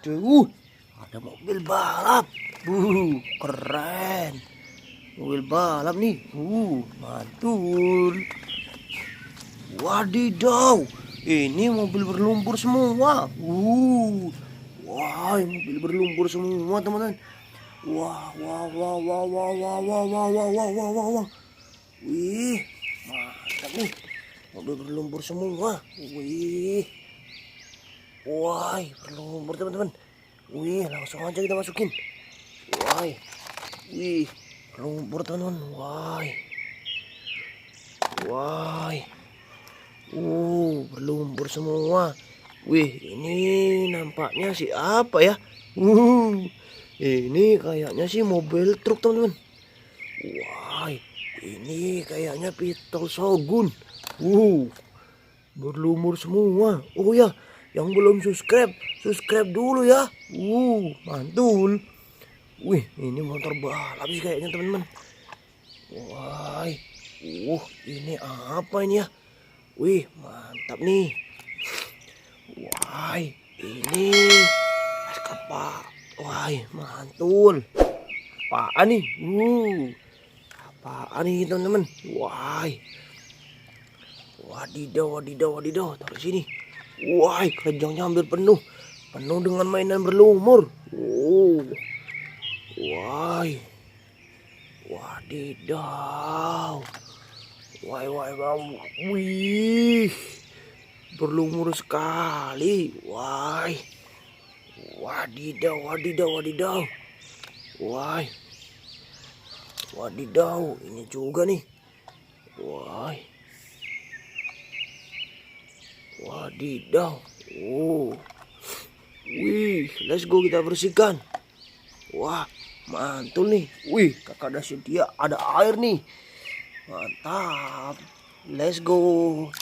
Tuh, ada mobil balap. Keren. Mobil balap nih. Mantul. Wadidaw. Ini mobil berlumpur semua. Wah, mobil berlumpur semua, teman-teman. Wah. Wih, mantap nih. Mobil berlumpur semua. Wih. Wah, berlumpur teman-teman. Wih, langsung aja kita masukin. Wih, berlumpur teman-teman. Berlumpur semua. Wih, ini nampaknya siapa ya? Ini kayaknya sih mobil truk teman-teman. Wah, ini kayaknya pitol Shogun. Berlumur semua. Oh ya, yang belum subscribe dulu ya. Mantul. Wih, ini motor balap sih kayaknya teman-teman. Wah, ini apa ini ya? Wih, mantap nih. Wah, ini kapal. Wah, mantul. Apaan nih? Apaan nih teman-teman? Wadidaw. Taruh sini. Keranjangnya hampir penuh dengan mainan berlumur. Wadidaw. Wih, berlumur sekali. Wadidaw. Wadidaw, ini juga nih. Wadidaw. Wih, let's go kita bersihkan. Wah, mantul nih. Wih, kakak Dasyutia ada air nih. Mantap. Let's go.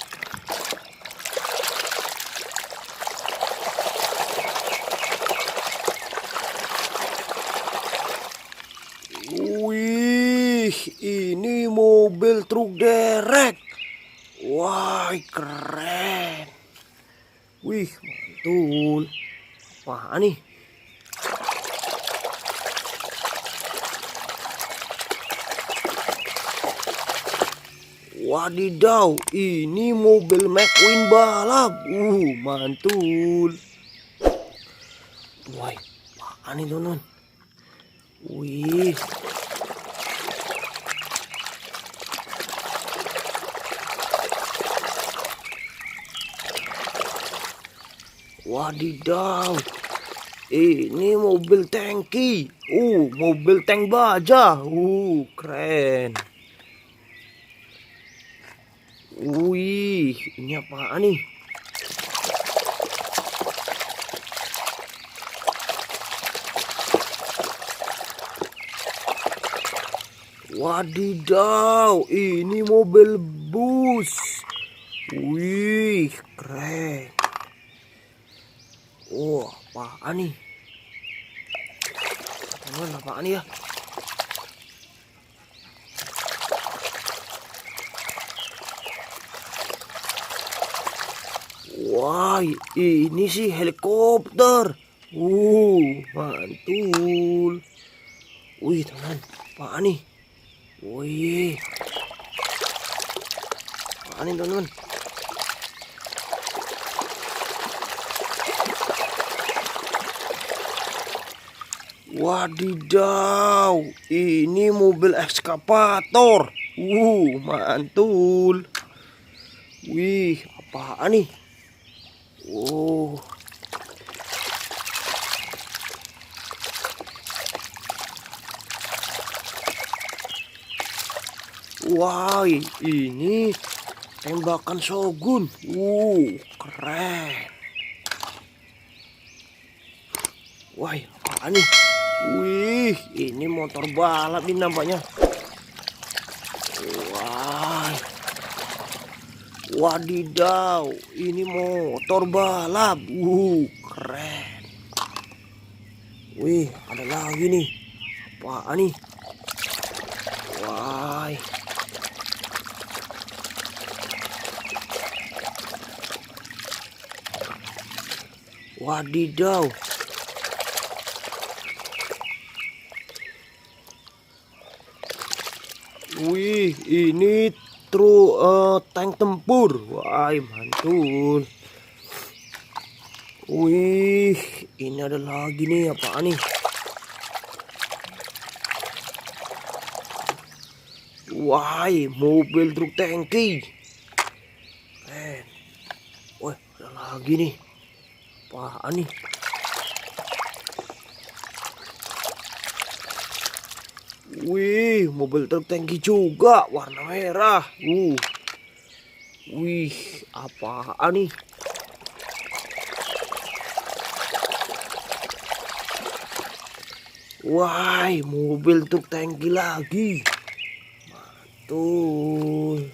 Wih, ini mobil truk derek. Wah, keren. Wih, mantul. Apaan nih? Wadidaw, ini mobil McQueen balap. Mantul. Wah, apaan nih teman-teman? Wih. Wadidaw, ini mobil tangki. Mobil tank baja. Keren. Wih, ini apaan nih? Wadidaw, ini mobil bus. Wih, keren. Apaan nih? Apaan ya? Wah, ini sih helikopter. Mantul. Wih, teman, apaan nih? Wih, apaan nih teman-teman? Wadidaw, ini mobil ekskavator. Mantul. Wih, apaan nih? Wah, ini tembakan Shogun. Keren. Wah, apaan nih? Wih, ini motor balap nih nampaknya. Wadidaw, ini motor balap. Keren. Wih, ada lagi nih. Apaan nih? Wadidaw, Wih, ini truk tank tempur. Wah, mantul. Wih, ini ada lagi nih, apaan nih? Wah, mobil truk tengki. Wah, ada lagi nih. Apaan nih? Wih, mobil truk tengki juga, warna merah. Wih, apaan nih? Wah, mobil truk tengki lagi. Mantul.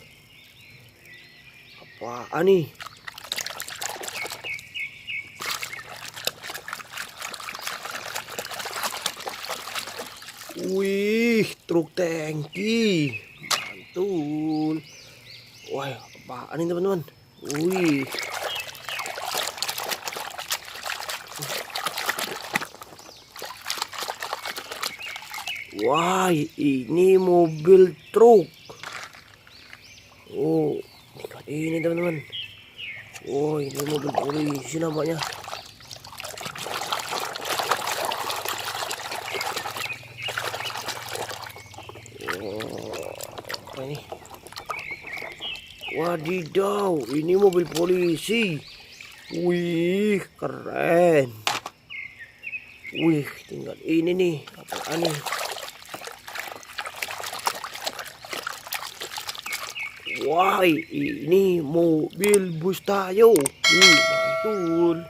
Apaan nih? Wih, truk tengki. Mantul. Wah, apaan nih teman-teman? Wih. Wah, ini mobil truk. Oh, ini teman-teman. Oh, ini mobil polisi namanya. Oh, apa ini? Wadidaw, ini mobil polisi. Wih, keren. Wih, tinggal ini nih. Apaan nih? Wah, ini mobil bus tayo. Mantul.